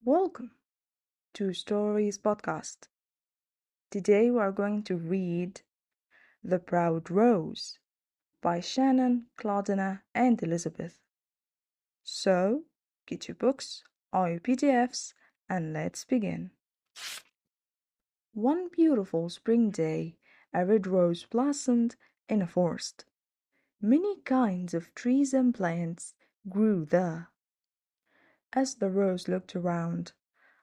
Welcome to Stories Podcast. Today we are going to read The Proud Rose by Shannon, Claudina, and Elizabeth. So, get your books or your PDFs and let's begin. One beautiful spring day, a red rose blossomed in a forest. Many kinds of trees and plants grew there. As the rose looked around,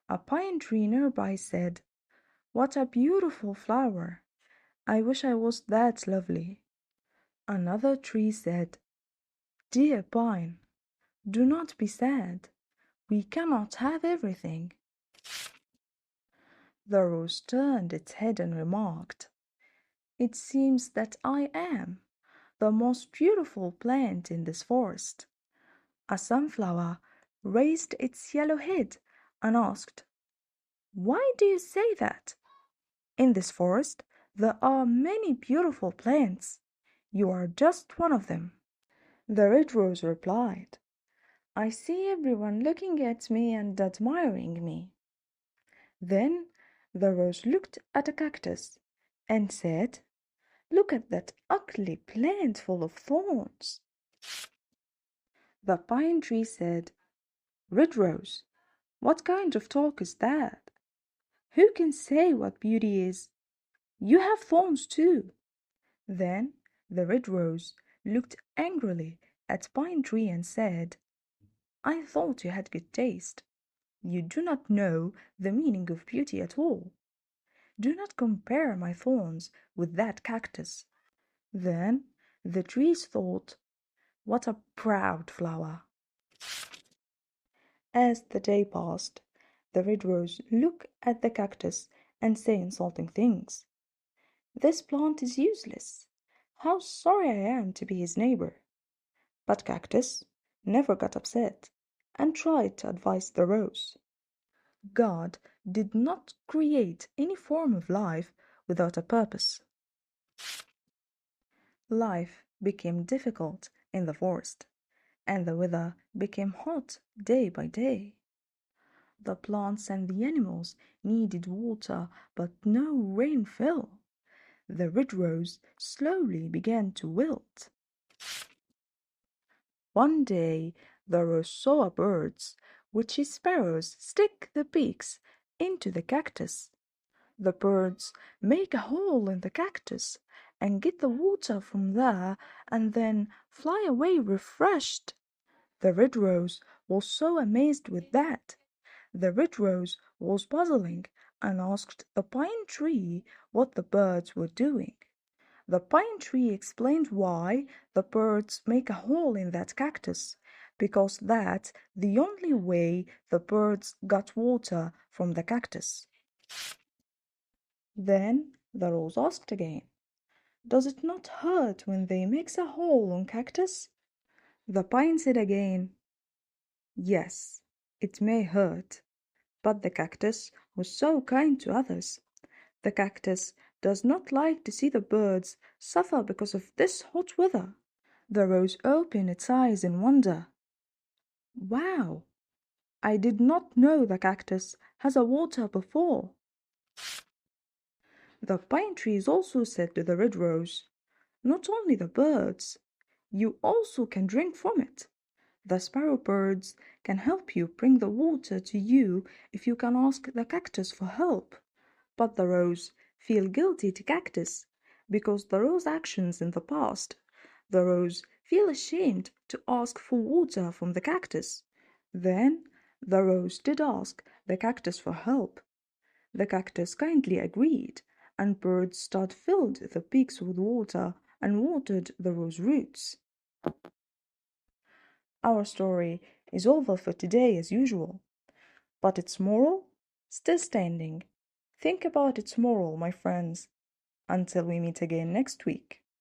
a pine tree nearby said, "What a beautiful flower! I wish I was that lovely." Another tree said, "Dear pine, do not be sad. We cannot have everything." The rose turned its head and remarked, "It seems that I am the most beautiful plant in this forest." A sunflower raised its yellow head and asked, "Why do you say that? In this forest there are many beautiful plants. You are just one of them." The red rose replied, "I see everyone looking at me and admiring me." Then the rose looked at a cactus and said, "Look at that ugly plant full of thorns." The pine tree said, "Red rose, what kind of talk is that? Who can say what beauty is? You have thorns too." Then the red rose looked angrily at Pine Tree and said, "I thought you had good taste. You do not know the meaning of beauty at all. Do not compare my thorns with that cactus." Then the trees thought, "What a proud flower." As the day passed, the red rose looked at the cactus and say insulting things. "This plant is useless. How sorry I am to be his neighbor." But Cactus never got upset and tried to advise the rose. God did not create any form of life without a purpose. Life became difficult in the forest, and the weather became hot day by day. The plants and the animals needed water, but no rain fell. The red rose slowly began to wilt. One day the rose saw birds, which sparrows, stick their beaks into the cactus. The birds make a hole in the cactus and get the water from there and then fly away refreshed. The red rose was so amazed with that. The red rose was puzzling and asked the pine tree what the birds were doing. The pine tree explained why the birds make a hole in that cactus, because that's the only way the birds got water from the cactus. Then the rose asked again, "Does it not hurt when they make a hole on cactus?" The pine said again, "Yes, it may hurt, but the cactus was so kind to others. The cactus does not like to see the birds suffer because of this hot weather." The rose opened its eyes in wonder. "Wow! I did not know the cactus has a water before." The pine trees also said to the red rose, "Not only the birds, you also can drink from it. The sparrow birds can help you bring the water to you if you can ask the cactus for help." But the rose feel guilty to cactus because the rose actions in the past. The rose feel ashamed to ask for water from the cactus. Then the rose did ask the cactus for help. The cactus kindly agreed, and birds started filled the beaks with water and watered the rose roots. Our story is over for today as usual, but its moral still standing. Think about its moral, my friends. Until we meet again next week.